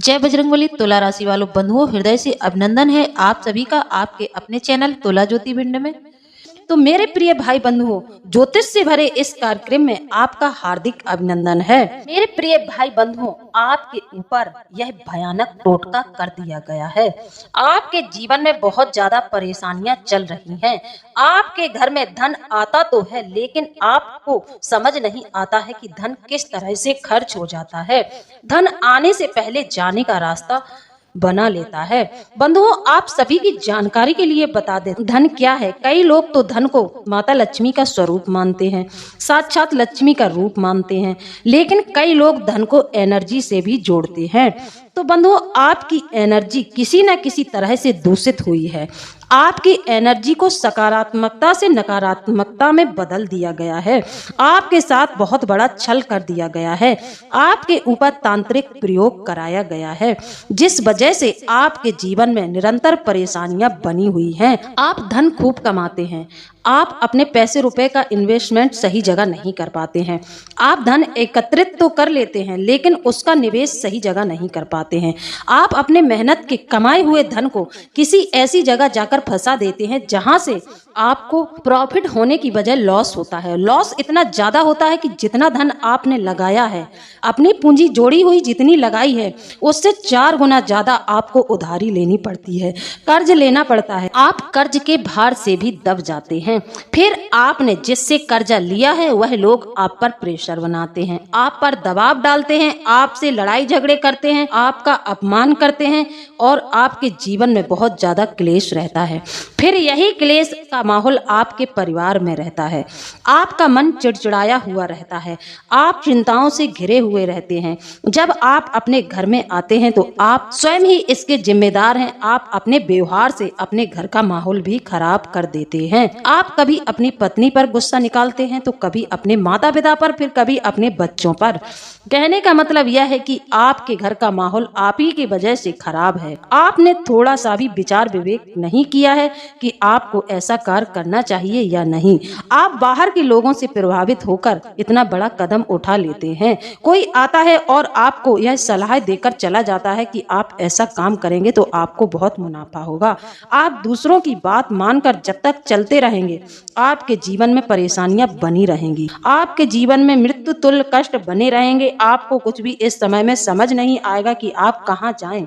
जय बजरंगबली। तुला राशि वालों बंधुओं, हृदय से अभिनंदन है आप सभी का आपके अपने चैनल तुला ज्योति भिंड में। तो मेरे प्रिय भाई बंधुओं, ज्योतिष से भरे इस कार्यक्रम में आपका हार्दिक अभिनंदन है। मेरे प्रिय भाई बंधुओं, आपके ऊपर यह भयानक टोटका कर दिया गया है। आपके जीवन में बहुत ज्यादा परेशानियां चल रही हैं। आपके घर में धन आता तो है, लेकिन आपको समझ नहीं आता है कि धन किस तरह से खर्च हो जाता है। धन आने से पहले जाने का रास्ता बना लेता है। बंधुओं, आप सभी की जानकारी के लिए बता दें, धन क्या है। कई लोग तो धन को माता लक्ष्मी का स्वरूप मानते हैं, साक्षात लक्ष्मी का रूप मानते हैं, लेकिन कई लोग धन को एनर्जी से भी जोड़ते हैं। तो बंधुओं, आपकी एनर्जी किसी न किसी तरह से दूषित हुई है। आपकी एनर्जी को सकारात्मकता से नकारात्मकता में बदल दिया गया है। आपके साथ बहुत बड़ा छल कर दिया गया है। आपके ऊपर तांत्रिक प्रयोग कराया गया है, जिस वजह से आपके जीवन में निरंतर परेशानियां बनी हुई हैं। आप धन खूब कमाते हैं, आप अपने पैसे रुपए का इन्वेस्टमेंट सही जगह नहीं कर पाते हैं। आप धन एकत्रित तो कर लेते हैं, लेकिन उसका निवेश सही जगह नहीं कर पाते हैं। आप अपने मेहनत के कमाए हुए धन को किसी ऐसी जगह जाकर फंसा देते हैं जहां से आपको प्रॉफिट होने की बजाय लॉस होता है। लॉस इतना ज्यादा होता है कि जितना धन आपने लगाया है, अपनी पूंजी जोड़ी हुई जितनी लगाई है, उससे 4 गुना ज्यादा आपको उधारी लेनी पड़ती है, कर्ज लेना पड़ता है। आप कर्ज के भार से भी दब जाते हैं। फिर आपने जिससे कर्जा लिया है वह लोग आप पर प्रेशर बनाते हैं, आप पर दबाव डालते हैं, आपसे लड़ाई झगड़े करते हैं, आपका अपमान करते हैं और आपके जीवन में बहुत ज्यादा क्लेश रहता है। फिर यही क्लेश का माहौल आपके परिवार में रहता है। आपका मन चिड़चिड़ाया हुआ रहता है, आप चिंताओं से घिरे हुए रहते हैं। जब आप अपने घर में आते हैं तो आप स्वयं ही इसके जिम्मेदार हैं। आप अपने व्यवहार से अपने घर का माहौल भी खराब कर देते हैं। आप कभी अपनी पत्नी पर गुस्सा निकालते हैं तो कभी अपने माता पिता पर, फिर कभी अपने बच्चों पर। कहने का मतलब यह है कि आपके घर का माहौल आप ही की वजह से खराब है। आपने थोड़ा सा भी विचार विवेक नहीं किया है कि आपको ऐसा कार्य करना चाहिए या नहीं। आप बाहर के लोगों से प्रभावित होकर इतना बड़ा कदम उठा लेते हैं। कोई आता है और आपको यह सलाह देकर चला जाता है कि आप ऐसा काम करेंगे तो आपको बहुत मुनाफा होगा। आप दूसरों की बात मानकर जब तक चलते रहेंगे, आपके जीवन में परेशानियां बनी रहेंगी, आपके जीवन में मृत्यु तुल्य कष्ट बने रहेंगे। आपको कुछ भी इस समय में समझ नहीं आएगा कि आप कहां जाएं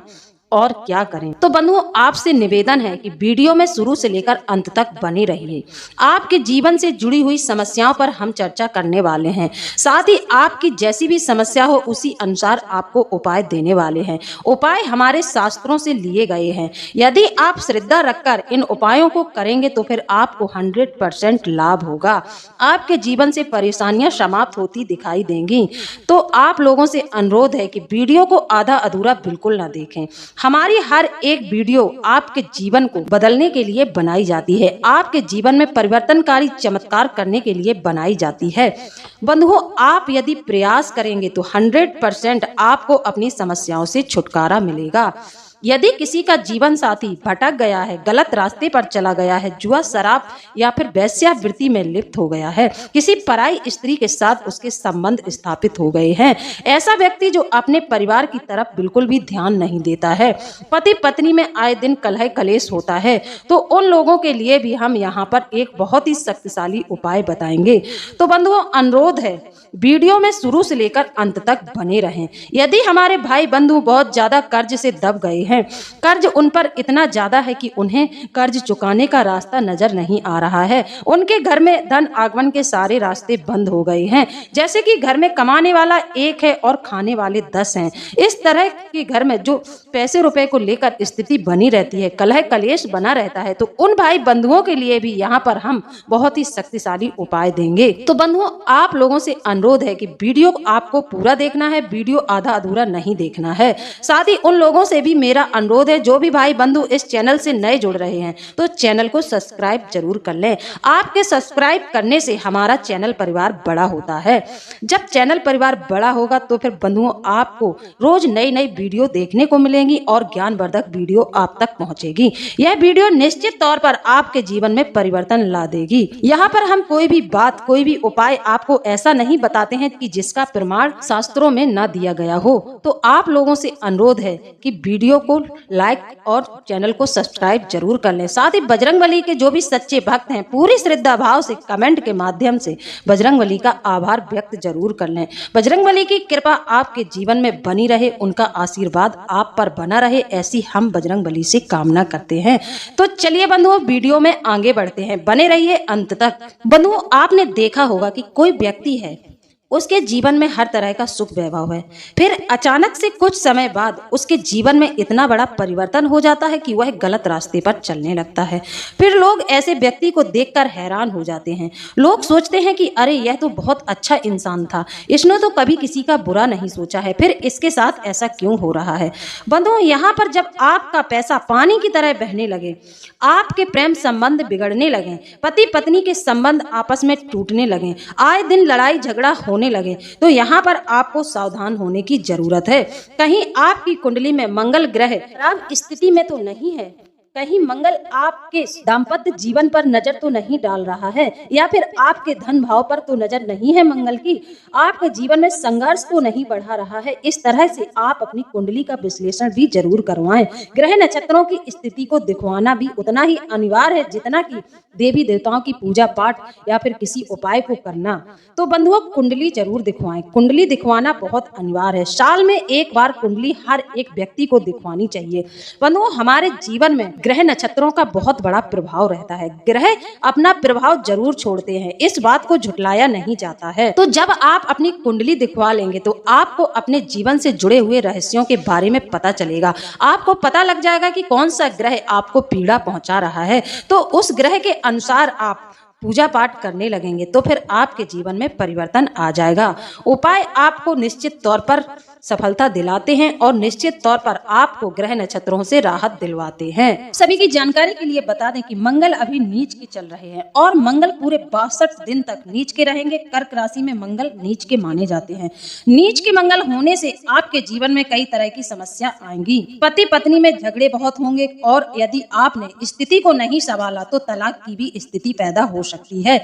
और क्या करें। तो बंधुओं, आपसे निवेदन है कि वीडियो में शुरू से लेकर अंत तक बने रहिए। आपके जीवन से जुड़ी हुई समस्याओं पर हम चर्चा करने वाले हैं। साथ ही आपकी जैसी भी समस्या हो उसी अनुसार आपको उपाय देने वाले हैं। उपाय हमारे शास्त्रों से लिए गए हैं। यदि आप श्रद्धा रखकर इन उपायों को करेंगे तो फिर आपको 100% लाभ होगा। आपके जीवन से परेशानियां समाप्त होती दिखाई देंगी। तो आप लोगों से अनुरोध है कि वीडियो को आधा अधूरा बिल्कुल न देखें। हमारी हर एक वीडियो आपके जीवन को बदलने के लिए बनाई जाती है, आपके जीवन में परिवर्तनकारी चमत्कार करने के लिए बनाई जाती है। बंधुओं, आप यदि प्रयास करेंगे तो 100% आपको अपनी समस्याओं से छुटकारा मिलेगा। यदि किसी का जीवन साथी भटक गया है, गलत रास्ते पर चला गया है, जुआ शराब या फिर वेश्यावृत्ति में लिप्त हो गया है, किसी पराई स्त्री के साथ उसके संबंध स्थापित हो गए हैं, ऐसा व्यक्ति जो अपने परिवार की तरफ बिल्कुल भी ध्यान नहीं देता है, पति पत्नी में आए दिन कलह कलेश होता है, तो उन लोगों के लिए भी हम यहाँ पर एक बहुत ही शक्तिशाली उपाय बताएंगे। तो बंधुओं, अनुरोध है वीडियो में शुरू से लेकर अंत तक बने रहें। यदि हमारे भाई बंधु बहुत ज्यादा कर्ज से दब गए हैं, कर्ज उन पर इतना ज्यादा है कि उन्हें कर्ज चुकाने का रास्ता नजर नहीं आ रहा है, उनके घर में धन आगमन के सारे रास्ते बंद हो गए हैं, जैसे कि घर में कमाने वाला 1 है और खाने वाले 10 हैं, इस तरह के घर में जो पैसे रुपए को लेकर स्थिति बनी रहती है, कलह कलेश बना रहता है, तो उन भाई बंधुओं के लिए भी यहाँ पर हम बहुत ही शक्तिशाली उपाय देंगे। तो बंधुओं, आप लोगों से अनुरोध है कि वीडियो आपको पूरा देखना है, वीडियो आधा अधूरा नहीं देखना है। साथ ही उन लोगों से भी मेरा मेरा अनुरोध है, जो भी भाई बंधु इस चैनल से नए जुड़ रहे हैं तो चैनल को सब्सक्राइब जरूर कर लें। आपके सब्सक्राइब करने से हमारा चैनल परिवार बड़ा होता है। जब चैनल परिवार बड़ा होगा तो फिर बंधुओं आपको रोज नई नई वीडियो देखने को मिलेंगी और ज्ञानवर्धक वीडियो आप तक पहुंचेगी। यह वीडियो निश्चित तौर पर आपके जीवन में परिवर्तन ला देगी। यहाँ पर हम कोई भी बात, कोई भी उपाय आपको ऐसा नहीं बताते हैं कि जिसका प्रमाण शास्त्रों में न दिया गया हो। तो आप लोगों से अनुरोध है कि वीडियो को लाइक और चैनल को सब्सक्राइब जरूर कर लें। साथ ही बजरंगबली के जो भी सच्चे भक्त हैं पूरी श्रद्धा भाव से कमेंट के माध्यम से बजरंगबली का आभार व्यक्त जरूर कर लें। बजरंगबली की कृपा आपके जीवन में बनी रहे, उनका आशीर्वाद आप पर बना रहे, ऐसी हम बजरंगबली से कामना करते हैं। तो चलिए बंधुओं वीडियो में आगे बढ़ते हैं, बने रहिए अंत तक। बंधुओं आपने देखा होगा कि कोई व्यक्ति है, उसके जीवन में हर तरह का सुख वैभव है, फिर अचानक से कुछ समय बाद उसके जीवन में इतना बड़ा परिवर्तन हो जाता है कि वह गलत रास्ते पर चलने लगता है। फिर लोग ऐसे व्यक्ति को देखकर हैरान हो जाते हैं। लोग सोचते हैं कि अरे यह तो बहुत अच्छा इंसान था, इसने तो कभी किसी का बुरा नहीं सोचा है, फिर इसके साथ ऐसा क्यों हो रहा है। बंधुओं यहाँ पर जब आपका पैसा पानी की तरह बहने लगे, आपके प्रेम संबंध बिगड़ने लगे, पति पत्नी के संबंध आपस में टूटने लगे, आए दिन लड़ाई झगड़ा होने लगे, तो यहाँ पर आपको सावधान होने की जरूरत है। कहीं आपकी कुंडली में मंगल ग्रह खराब स्थिति में तो नहीं है, कहीं मंगल आपके दाम्पत्य जीवन पर नजर तो नहीं डाल रहा है, या फिर आपके धन भाव पर तो नजर नहीं है मंगल की, आपके जीवन में संघर्ष तो नहीं बढ़ा रहा है। इस तरह से आप अपनी कुंडली का विश्लेषण भी जरूर करवाएं। ग्रह नक्षत्रों की स्थिति को दिखवाना भी उतना ही अनिवार्य है जितना कि देवी देवताओं की पूजा पाठ या फिर किसी उपाय को करना। तो बंधुओं कुंडली जरूर दिखवाएं, कुंडली दिखवाना बहुत अनिवार्य है। साल में एक बार कुंडली हर एक व्यक्ति को दिखवानी चाहिए। बंधुओं हमारे जीवन में ग्रह नक्षत्रों का बहुत बड़ा प्रभाव रहता है। ग्रह अपना प्रभाव जरूर छोड़ते हैं, इस बात को झुटलाया नहीं जाता है। तो जब आप अपनी कुंडली दिखवा लेंगे तो आपको अपने जीवन से जुड़े हुए रहस्यों के बारे में पता चलेगा। आपको पता लग जाएगा कि कौन सा ग्रह आपको पीड़ा पहुंचा रहा है, तो उस ग्रह के अनुसार आप पूजा पाठ करने लगेंगे तो फिर आपके जीवन में परिवर्तन आ जाएगा। उपाय आपको निश्चित तौर पर सफलता दिलाते हैं और निश्चित तौर पर आपको ग्रह नक्षत्रों से राहत दिलवाते हैं। सभी की जानकारी के लिए बता दें कि मंगल अभी नीच के चल रहे हैं और मंगल पूरे 62 दिन तक नीच के रहेंगे। कर्क राशि में मंगल नीच के माने जाते हैं। नीच के मंगल होने से आपके जीवन में कई तरह की समस्या आएंगी। पति पत्नी में झगड़े बहुत होंगे और यदि आपने स्थिति को नहीं संभाला तो तलाक की भी स्थिति पैदा हो सकती है।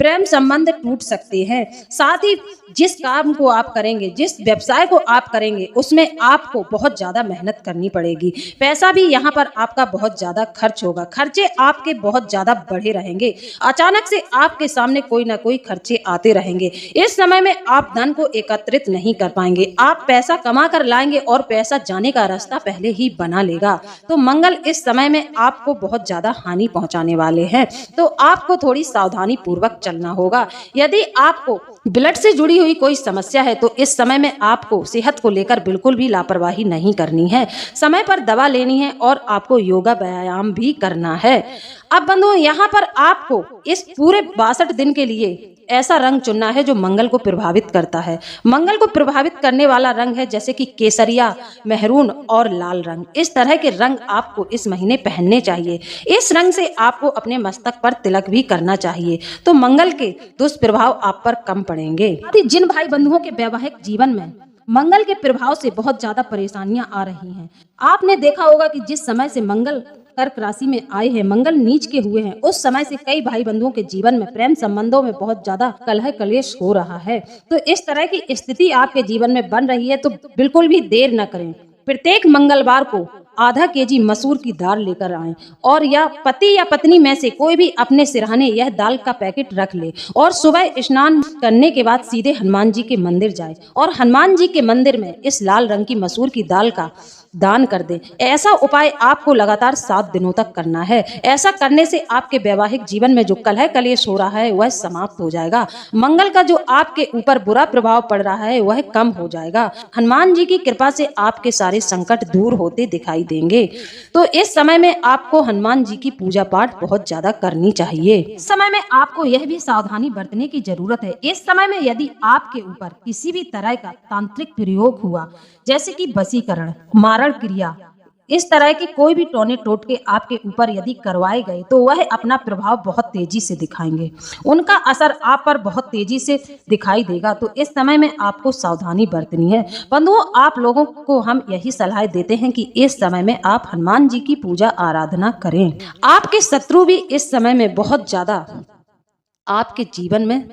प्रेम संबंध टूट सकते हैं। साथ ही जिस काम को आप करेंगे, जिस व्यवसाय को आप करेंगे, उसमें आपको बहुत ज्यादा मेहनत करनी पड़ेगी। पैसा भी यहाँ पर आपका बहुत ज्यादा खर्च होगा, खर्चे आपके बहुत ज्यादा बढ़े रहेंगे। अचानक से आपके सामने कोई ना कोई खर्चे आते रहेंगे। इस समय में आप धन को एकत्रित नहीं कर पाएंगे। आप पैसा कमा कर लाएंगे और पैसा जाने का रास्ता पहले ही बना लेगा। तो मंगल इस समय में आपको बहुत ज्यादा हानि पहुंचाने वाले हैं, तो आपको थोड़ी सावधानी पूर्वक चलना होगा। यदि आपको ब्लड से जुड़ी हुई कोई समस्या है तो इस समय में आपको सेहत को लेकर बिल्कुल भी लापरवाही नहीं करनी है। समय पर दवा लेनी है और आपको योगा व्यायाम भी करना है। अब बंधुओं यहाँ पर आपको इस पूरे 62 दिन के लिए ऐसा रंग चुनना है जो मंगल को प्रभावित करता है। मंगल को प्रभावित करने वाला रंग है जैसे कि केसरिया, मेहरून और लाल रंग। इस तरह के रंग आपको इस महीने पहनने चाहिए। इस रंग से आपको अपने मस्तक पर तिलक भी करना चाहिए, तो मंगल के दुष्प्रभाव आप पर कम पड़ेंगे। जिन भाई बंधुओं के वैवाहिक जीवन में मंगल के प्रभाव से बहुत ज्यादा परेशानियां आ रही हैं, आपने देखा होगा कि जिस समय से मंगल कर्क राशि में आए हैं, मंगल नीच के हुए हैं, उस समय से कई भाई बंधुओं के जीवन में प्रेम संबंधों में बहुत ज्यादा कलह कलेश हो रहा है। तो इस तरह की स्थिति आपके जीवन में बन रही है, तो बिल्कुल भी देर न करें। प्रत्येक मंगलवार को आधा केजी मसूर की दाल लेकर आएं और या पति या पत्नी में से कोई भी अपने सिरहाने यह दाल का पैकेट रख ले और सुबह स्नान करने के बाद सीधे हनुमान जी के मंदिर जाए और हनुमान जी के मंदिर में इस लाल रंग की मसूर की दाल का दान कर दे। ऐसा उपाय आपको लगातार 7 दिनों तक करना है। ऐसा करने से आपके वैवाहिक जीवन में जो कलह कलेश हो रहा है वह समाप्त हो जाएगा। मंगल का जो आपके ऊपर बुरा प्रभाव पड़ रहा है वह कम हो जाएगा। हनुमान जी की कृपा से आपके सारे संकट दूर होते दिखाई देंगे। तो इस समय में आपको हनुमान जी की पूजा पाठ बहुत ज्यादा करनी चाहिए। इस समय में आपको यह भी सावधानी बरतने की जरूरत है। इस समय में यदि आपके ऊपर किसी भी तरह का तांत्रिक प्रयोग हुआ, जैसे कि वशीकरण, मारण क्रिया इस तरह के कोई भी टोने टोटके आपके ऊपर यदि करवाए गए तो वह अपना प्रभाव बहुत तेजी से दिखाएंगे, उनका असर आप पर बहुत तेजी से दिखाई देगा। तो इस समय में आपको सावधानी बरतनी है। बंधुओं, आप लोगों को हम यही सलाह देते हैं कि इस समय में आप हनुमान जी की पूजा आराधना करें। आपके शत्रु भी इस समय में बहुत ज्यादा आपके जीवन में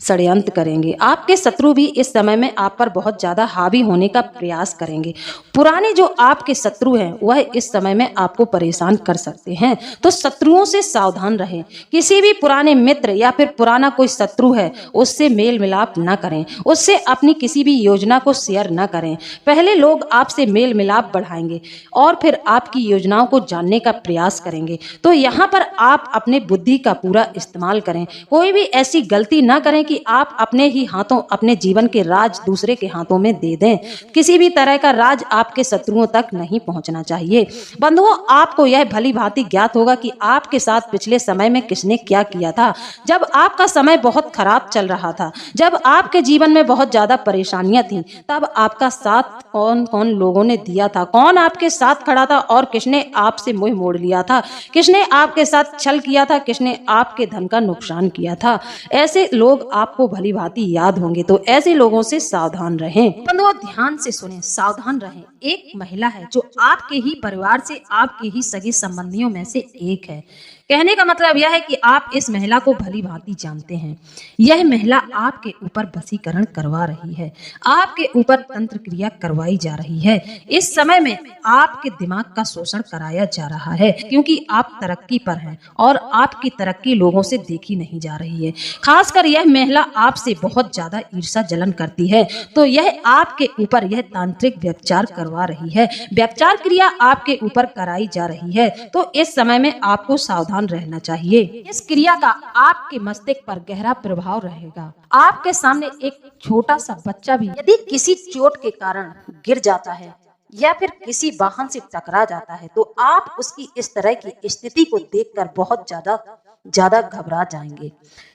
षड्यंत्र करेंगे। आपके शत्रु भी इस समय में आप पर बहुत ज्यादा हावी होने का प्रयास करेंगे। पुराने जो आपके शत्रु हैं वह इस समय में आपको परेशान कर सकते हैं, तो शत्रुओं से सावधान रहें। किसी भी पुराने मित्र या फिर पुराना कोई शत्रु है उससे मेल मिलाप न करें, उससे अपनी किसी भी योजना को शेयर न करें। पहले लोग आपसे मेल मिलाप बढ़ाएंगे और फिर आपकी योजनाओं को जानने का प्रयास करेंगे। तो यहाँ पर आप अपने बुद्धि का पूरा इस्तेमाल करें। कोई भी ऐसी गलती न करें कि आप अपने ही हाथों अपने जीवन के राज दूसरे के हाथों में दे दें। किसी भी तरह का राज आपके शत्रुओं तक नहीं पहुंचना चाहिए। बंधुओं, आपको यह भली भांति ज्ञात होगा कि आपके साथ पिछले समय में किसने क्या किया था। जब आपका समय बहुत खराब चल रहा था, जब आपके जीवन में बहुत ज्यादा परेशानियां थी, तब आपका साथ कौन कौन लोगों ने दिया था, कौन आपके साथ खड़ा था और किसने आपसे मुंह मोड़ लिया था, किसने आपके साथ छल किया था, किसने आपके धन का नुकसान किया था। ऐसे लोग आपको भली भांति याद होंगे, तो ऐसे लोगों से सावधान रहें। बंधुओं, ध्यान से सुनें, सावधान रहें। एक महिला है जो आपके ही परिवार से, आपके ही सगे संबंधियों में से एक है। कहने का मतलब यह है कि आप इस महिला को भली भांति जानते हैं। यह महिला आपके ऊपर वशीकरण करवा रही है, आपके ऊपर तंत्र क्रिया करवाई जा रही है। इस समय में आपके दिमाग का शोषण कराया जा रहा है, क्योंकि आप तरक्की पर हैं और आपकी तरक्की लोगों से देखी नहीं जा रही है। खासकर यह महिला आपसे बहुत ज्यादा ईर्ष्या जलन करती है, तो यह आपके ऊपर यह तांत्रिक व्यभिचार करवा रही है, व्यभिचार क्रिया आपके ऊपर कराई जा रही है। तो इस समय में आपको सावधान रहना चाहिए। इस क्रिया का आपके मस्तिष्क पर गहरा प्रभाव रहेगा। आपके सामने एक छोटा सा बच्चा भी यदि किसी चोट के कारण गिर जाता है या फिर किसी वाहन से टकरा जाता है, तो आप उसकी इस तरह की स्थिति को देखकर बहुत ज्यादा घबरा जाएंगे।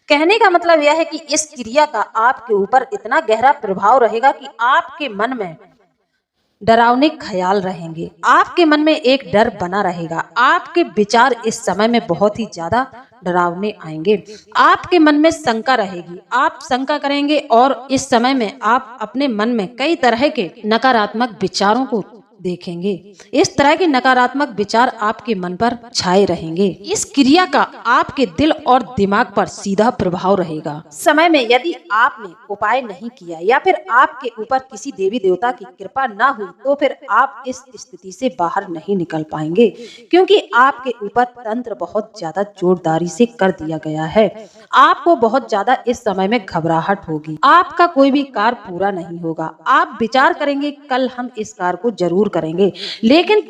कहने का मतलब यह है कि इस क्रिया का आपके ऊपर इतना गहरा प्रभाव रहेगा कि आपके मन में डरावने ख्याल रहेंगे, आपके मन में एक डर बना रहेगा। आपके विचार इस समय में बहुत ही ज्यादा डरावने आएंगे। आपके मन में शंका रहेगी, आप शंका करेंगे और इस समय में आप अपने मन में कई तरह के नकारात्मक विचारों को देखेंगे। इस तरह के नकारात्मक विचार आपके मन पर छाए रहेंगे। इस क्रिया का आपके दिल और दिमाग पर सीधा प्रभाव रहेगा। समय में यदि आपने उपाय नहीं किया या फिर आपके ऊपर किसी देवी देवता की कृपा ना हुई, तो फिर आप इस स्थिति से बाहर नहीं निकल पाएंगे, क्योंकि आपके ऊपर तंत्र बहुत ज्यादा जोरदारी से कर दिया गया है। आपको बहुत ज्यादा इस समय में घबराहट होगी, आपका कोई भी कार्य पूरा नहीं होगा। आप विचार करेंगे कल हम इस कार्य को जरूर करेंगे, लेकिन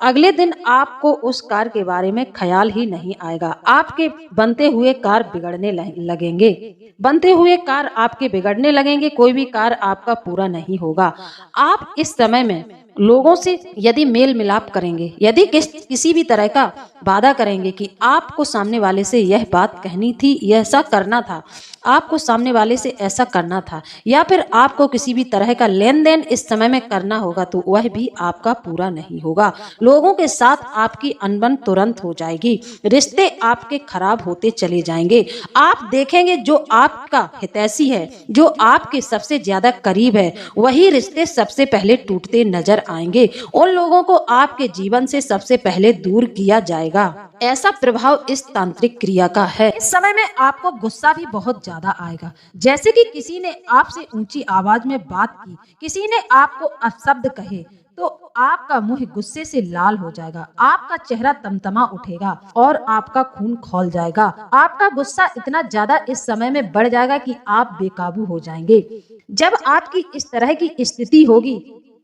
अगले दिन आपको उस कार्य के बारे में ख्याल ही नहीं आएगा। आपके बनते हुए कार्य बिगड़ने लगेंगे, बनते हुए कार्य आपके बिगड़ने लगेंगे, कोई भी कार्य आपका पूरा नहीं होगा। आप इस समय में लोगों से यदि मेल मिलाप करेंगे, यदि किसी भी तरह का वादा करेंगे कि आपको सामने वाले से यह बात कहनी थी, ऐसा करना था, आपको सामने वाले से ऐसा करना था, या फिर आपको किसी भी तरह का लेन देन इस समय में करना होगा, तो वह भी आपका पूरा नहीं होगा। लोगों के साथ आपकी अनबन तुरंत हो जाएगी, रिश्ते आपके खराब होते चले जाएंगे। आप देखेंगे जो आपका हितैषी है, जो आपके सबसे ज्यादा करीब है, वही रिश्ते सबसे पहले टूटते नजर आएंगे। उन लोगों को आपके जीवन से सबसे पहले दूर किया जाएगा। ऐसा प्रभाव इस तांत्रिक क्रिया का है। इस समय में आपको गुस्सा भी बहुत ज्यादा आएगा, जैसे कि किसी ने आपसे ऊंची आवाज में बात की, किसी ने आपको अपशब्द कहे, तो आपका मुंह गुस्से से लाल हो जाएगा, आपका चेहरा तमतमा उठेगा और आपका खून खौल जाएगा। आपका गुस्सा इतना ज्यादा इस समय में बढ़ जाएगा कि आप बेकाबू हो जाएंगे। जब आपकी इस तरह की स्थिति होगी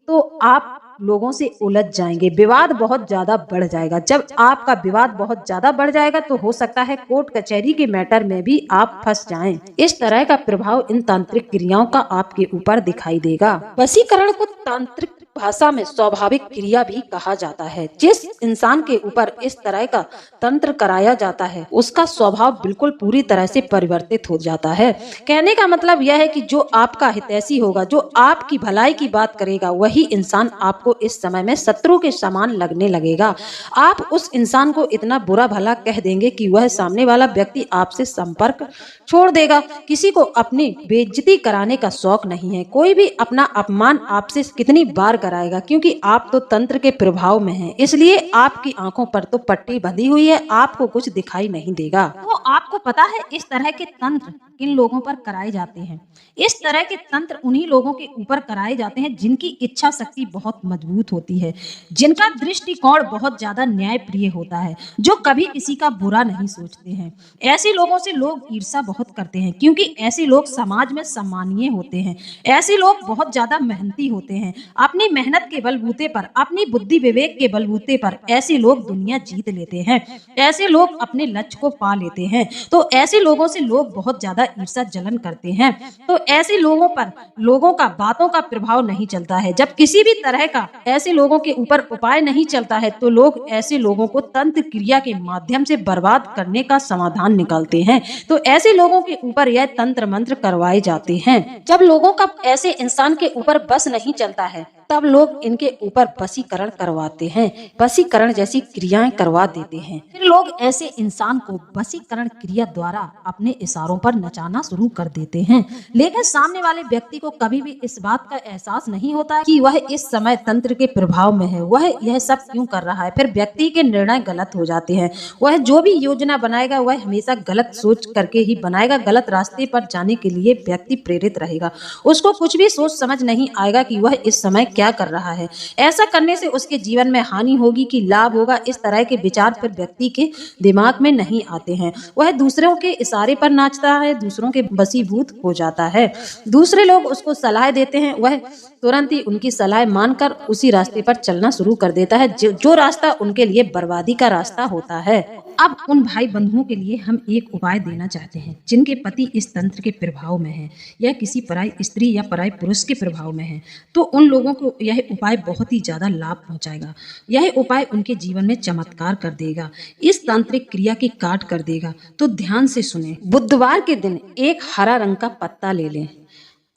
तो आप लोगों से उलझ जाएंगे, विवाद बहुत ज्यादा बढ़ जाएगा। जब आपका विवाद बहुत ज्यादा बढ़ जाएगा तो हो सकता है कोर्ट कचहरी के मैटर में भी आप फंस जाएं। इस तरह का प्रभाव इन तांत्रिक क्रियाओं का आपके ऊपर दिखाई देगा। वशीकरण को तांत्रिक भाषा में स्वाभाविक क्रिया भी कहा जाता है। जिस इंसान के ऊपर इस तरह का तंत्र कराया जाता है, उसका स्वभाव बिल्कुल पूरी तरह से परिवर्तित हो जाता है। कहने का मतलब यह है कि जो आपका हितैषी होगा, जो आपकी भलाई की बात करेगा, वही इंसान आपको आपको इस समय में शत्रु के समान लगने लगेगा। आप उस इंसान को इतना बुरा भला कह देंगे कि वह सामने वाला व्यक्ति आपसे संपर्क छोड़ देगा। किसी को अपनी बेइज्जती कराने का शौक नहीं है। कोई भी अपना अपमान आपसे कितनी बार कराएगा, क्योंकि आप तो तंत्र के प्रभाव में हैं, इसलिए आपकी आंखों पर तो पट्टी बंधी हुई है, आपको कुछ दिखाई नहीं देगा। तो आपको पता है इस तरह के तंत्र किन लोगों पर कराए जाते हैं? इस तरह के तंत्र उन्हीं लोगों के ऊपर कराए जाते हैं जिनकी इच्छा शक्ति बहुत मजबूत होती है, जिनका दृष्टिकोण बहुत ज्यादा न्यायप्रिय होता है, जो कभी किसी का बुरा नहीं सोचते हैं। ऐसे लोगों से लोग ईर्ष्या बहुत करते हैं, क्योंकि ऐसे लोग समाज में सम्मानीय होते हैं। ऐसे लोग बहुत ज्यादा मेहनती होते हैं। अपनी मेहनत के बलबूते पर, अपनी बुद्धि विवेक के बलबूते पर ऐसे लोग दुनिया जीत लेते हैं। ऐसे लोग अपने लक्ष्य को पा लेते हैं। तो ऐसे लोगों से लोग बहुत ज्यादा ईर्ष्या जलन करते हैं। तो ऐसे लोगों पर लोगों का बातों का प्रभाव नहीं चलता है। जब किसी भी तरह का ऐसे लोगों के ऊपर उपाय नहीं चलता है तो लोग ऐसे लोगों को तंत्र क्रिया के माध्यम से बर्बाद करने का समाधान निकालते हैं। तो ऐसे लोगों के ऊपर यह तंत्र मंत्र करवाए जाते हैं। जब लोगों का ऐसे इंसान के ऊपर बस नहीं चलता है तब लोग इनके ऊपर वशीकरण करवाते हैं, वशीकरण जैसी क्रियाएं करवा देते हैं। फिर लोग ऐसे इंसान को वशीकरण क्रिया द्वारा अपने इशारों पर नचाना शुरू कर देते हैं। लेकिन सामने वाले व्यक्ति को कभी भी इस बात का एहसास नहीं होता कि वह इस समय तंत्र के प्रभाव में है, वह यह सब क्यों कर रहा है। फिर व्यक्ति के निर्णय गलत हो जाते हैं। वह जो भी योजना बनाएगा वह हमेशा गलत सोच करके ही बनाएगा। गलत रास्ते पर जाने के लिए व्यक्ति प्रेरित रहेगा। उसको कुछ भी सोच समझ नहीं आएगा कि वह इस समय क्या कर रहा है। ऐसा करने से उसके जीवन में हानि होगी कि लाभ होगा, इस तरह के विचार फिर व्यक्ति के दिमाग में नहीं आते हैं। वह दूसरों के इशारे पर नाचता है, दूसरों के वशीभूत हो जाता है। दूसरे लोग उसको सलाह देते हैं, वह तुरंत ही उनकी सलाह मानकर उसी रास्ते पर चलना शुरू कर देता है जो रास्ता उनके लिए बर्बादी का रास्ता होता है। अब उन भाई बंधुओं के लिए हम एक उपाय देना चाहते हैं जिनके पति इस तंत्र के प्रभाव में है या किसी पराई स्त्री या पराई पुरुष के प्रभाव में है, तो उन लोगों को यह उपाय बहुत ही ज्यादा लाभ पहुंचाएगा। यह उपाय उनके जीवन में चमत्कार कर देगा, इस तांत्रिक क्रिया की काट कर देगा। तो ध्यान से सुने। बुधवार के दिन एक हरा रंग का पत्ता ले लें।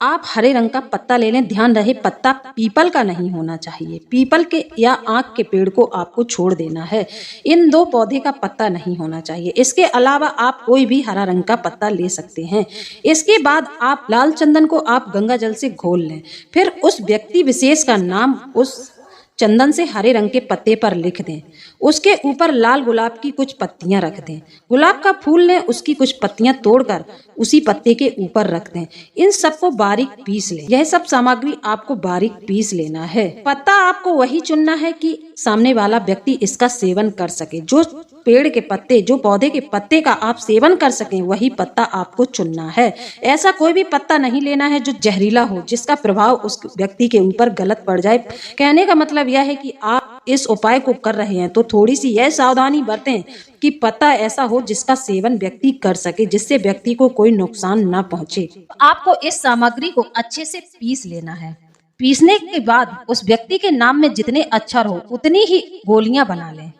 आप हरे रंग का पत्ता ले लें। ध्यान रहे पत्ता पीपल का नहीं होना चाहिए। पीपल के या आक के पेड़ को आपको छोड़ देना है। इन दो पौधे का पत्ता नहीं होना चाहिए। इसके अलावा आप कोई भी हरा रंग का पत्ता ले सकते हैं। इसके बाद आप लाल चंदन को आप गंगा जल से घोल लें। फिर उस व्यक्ति विशेष का नाम उस चंदन से हरे रंग के पत्ते पर लिख दें। उसके ऊपर लाल गुलाब की कुछ पत्तियां रख दें। गुलाब का फूल लें, उसकी कुछ पत्तियां तोड़कर उसी पत्ते के ऊपर रख दें। इन सबको बारीक पीस लें। यह सब सामग्री आपको बारीक पीस लेना है। पत्ता आपको वही चुनना है कि सामने वाला व्यक्ति इसका सेवन कर सके। जो पेड़ के पत्ते, जो पौधे के पत्ते का आप सेवन कर सकें, वही पत्ता आपको चुनना है। ऐसा कोई भी पत्ता नहीं लेना है जो जहरीला हो, जिसका प्रभाव उस व्यक्ति के ऊपर गलत पड़ जाए। कहने का मतलब यह है कि आप इस उपाय को कर रहे हैं तो थोड़ी सी यह सावधानी बरतें कि पत्ता ऐसा हो जिसका सेवन व्यक्ति कर सके, जिससे व्यक्ति को कोई नुकसान न पहुंचे। आपको इस सामग्री को अच्छे से पीस लेना है। पीसने के बाद उस व्यक्ति के नाम में जितने अक्षर हो उतनी ही गोलियां बना लें।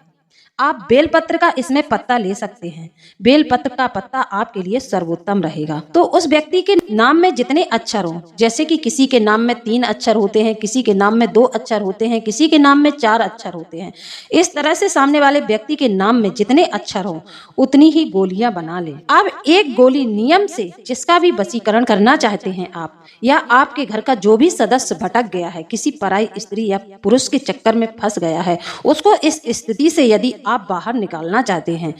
आप बेलपत्र का इसमें पत्ता ले सकते हैं। बेलपत्र का पत्ता आपके लिए सर्वोत्तम रहेगा। तो उस व्यक्ति के नाम में जितने अक्षर हो, जैसे कि किसी के नाम में 3 अक्षर होते हैं, किसी के नाम में 2 अक्षर होते हैं, किसी के नाम में 4 अक्षर होते हैं। इस तरह से सामने वाले व्यक्ति के नाम में जितने अक्षर हो उतनी ही गोलियां बना ले। अब एक गोली नियम से जिसका भी वशीकरण करना चाहते हैं आप, या आपके घर का जो भी सदस्य भटक गया है, किसी पराई स्त्री या पुरुष के चक्कर में फंस गया है, उसको इस स्थिति से यदि आप बाहर निकालना चाहते हैं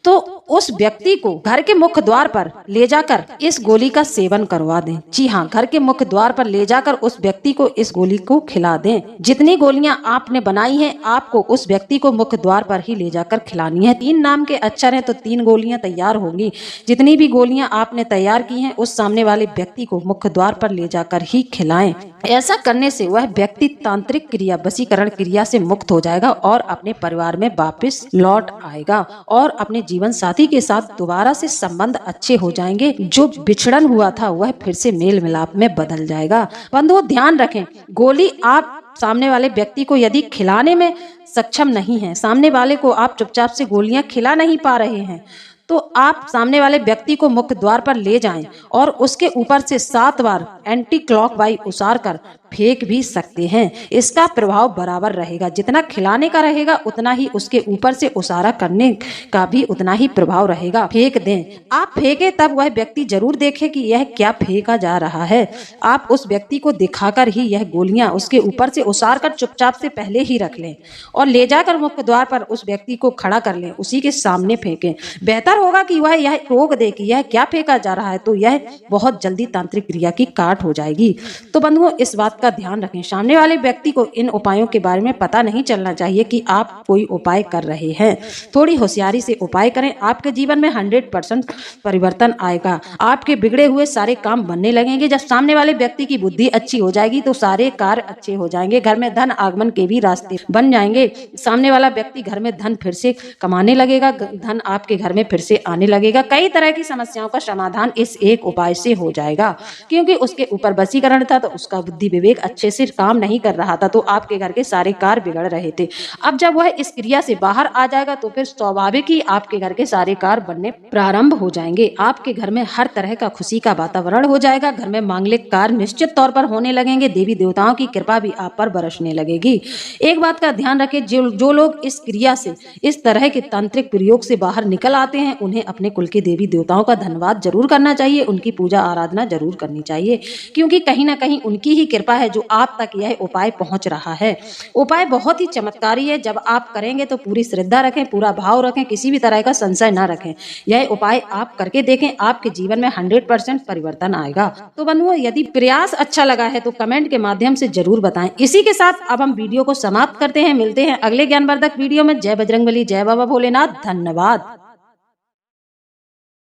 तो उस व्यक्ति को घर के मुख्य द्वार पर ले जाकर इस गोली का सेवन करवा दें। जी हाँ, घर के मुख्य द्वार पर ले जाकर उस व्यक्ति को इस गोली को खिला दें। जितनी गोलियां आपने बनाई हैं आपको उस व्यक्ति को मुख्य द्वार पर ही ले जाकर खिलानी है। 3 नाम के अक्षर हैं तो 3 गोलियां तैयार होंगी। जितनी भी गोलियां आपने तैयार की हैं उस सामने वाले व्यक्ति को मुख्य द्वार पर ले जाकर ही खिलाएं। ऐसा करने से वह व्यक्ति तांत्रिक क्रिया, वशीकरण क्रिया से मुक्त हो जाएगा और अपने परिवार में वापस लौट आएगा और अपने जीवन साथी के साथ दोबारा से संबंध अच्छे हो जाएंगे। जो बिछड़न हुआ था वह फिर से मेल मिलाप में बदल जाएगा। बंधुओं ध्यान रखें, गोली आप सामने वाले व्यक्ति को यदि खिलाने में सक्षम नहीं है, सामने वाले को आप चुपचाप से गोलियां खिला नहीं पा रहे हैं, तो आप सामने वाले व्यक्ति को मुख्य द्वार पर ले जाएं और उसके ऊपर से 7 बार एंटी क्लॉकवाइज उछाल कर फेंक भी सकते हैं। इसका प्रभाव बराबर रहेगा, जितना खिलाने का रहेगा उतना ही उसके ऊपर से उसारा करने का भी उतना ही प्रभाव रहेगा। फेंक दें, आप फेंके तब वह व्यक्ति जरूर देखे कि यह क्या फेंका जा रहा है। आप उस व्यक्ति को दिखाकर ही यह गोलियां उसके ऊपर से उसार कर चुपचाप से पहले ही रख लें और ले जाकर मुख्य द्वार पर उस व्यक्ति को खड़ा कर लें, उसी के सामने फेंकें। बेहतर होगा कि वह यह रोक दे कि यह क्या फेंका जा रहा है, तो यह बहुत जल्दी तांत्रिक क्रिया की काट हो जाएगी। तो बंधुओं, इस बात का ध्यान रखें, सामने वाले व्यक्ति को इन उपायों के बारे में पता नहीं चलना चाहिए कि आप कोई उपाय कर रहे हैं। थोड़ी होशियारी से उपाय करें, आपके जीवन में 100% परिवर्तन आएगा। आपके बिगड़े हुए सारे काम बनने लगेंगे। जब सामने वाले व्यक्ति की बुद्धि अच्छी हो जाएगी तो सारे कार्य अच्छे हो जाएंगे। घर में धन आगमन के भी रास्ते बन जाएंगे। सामने वाला व्यक्ति घर में धन फिर से कमाने लगेगा, धन आपके घर में फिर से आने लगेगा। कई तरह की समस्याओं का समाधान इस एक उपाय से हो जाएगा, क्योंकि उसके ऊपर वशीकरण था तो उसका बुद्धि विवेक अच्छे से काम नहीं कर रहा था, तो आपके घर के सारे कार्य बिगड़ रहे थे। अब जब वह इस क्रिया से बाहर आ जाएगा तो फिर स्वाभाविक ही आपके घर के सारे कार्य बनने प्रारंभ हो जाएंगे। आपके घर में हर तरह का खुशी का वातावरण हो जाएगा। घर में मांगलिक कार्य निश्चित तौर पर होने लगेंगे। देवी देवताओं की कृपा भी आप पर बरसने लगेगी। एक बात का ध्यान रखें, जो लोग इस क्रिया से, इस तरह के तांत्रिक प्रयोग से बाहर निकल आते हैं, उन्हें अपने कुल के देवी देवताओं का धन्यवाद जरूर करना चाहिए, उनकी पूजा आराधना जरूर करनी चाहिए, क्योंकि कहीं ना कहीं उनकी ही कृपा है जो आप तक यह उपाय पहुंच रहा है। उपाय बहुत ही चमत्कारी है। जब आप करेंगे तो पूरी श्रद्धा रखें, पूरा भाव रखें, किसी भी तरह का संशय ना रखें। यह उपाय आप करके देखें, आपके जीवन में 100% परिवर्तन आएगा। तो बंधुओं, यदि प्रयास अच्छा लगा है तो कमेंट के माध्यम से जरूर बताएं। इसी के साथ अब हम वीडियो को समाप्त करते हैं। मिलते हैं अगले ज्ञानवर्धक वीडियो में। जय बजरंगबली, जय बाबा भोलेनाथ, धन्यवाद।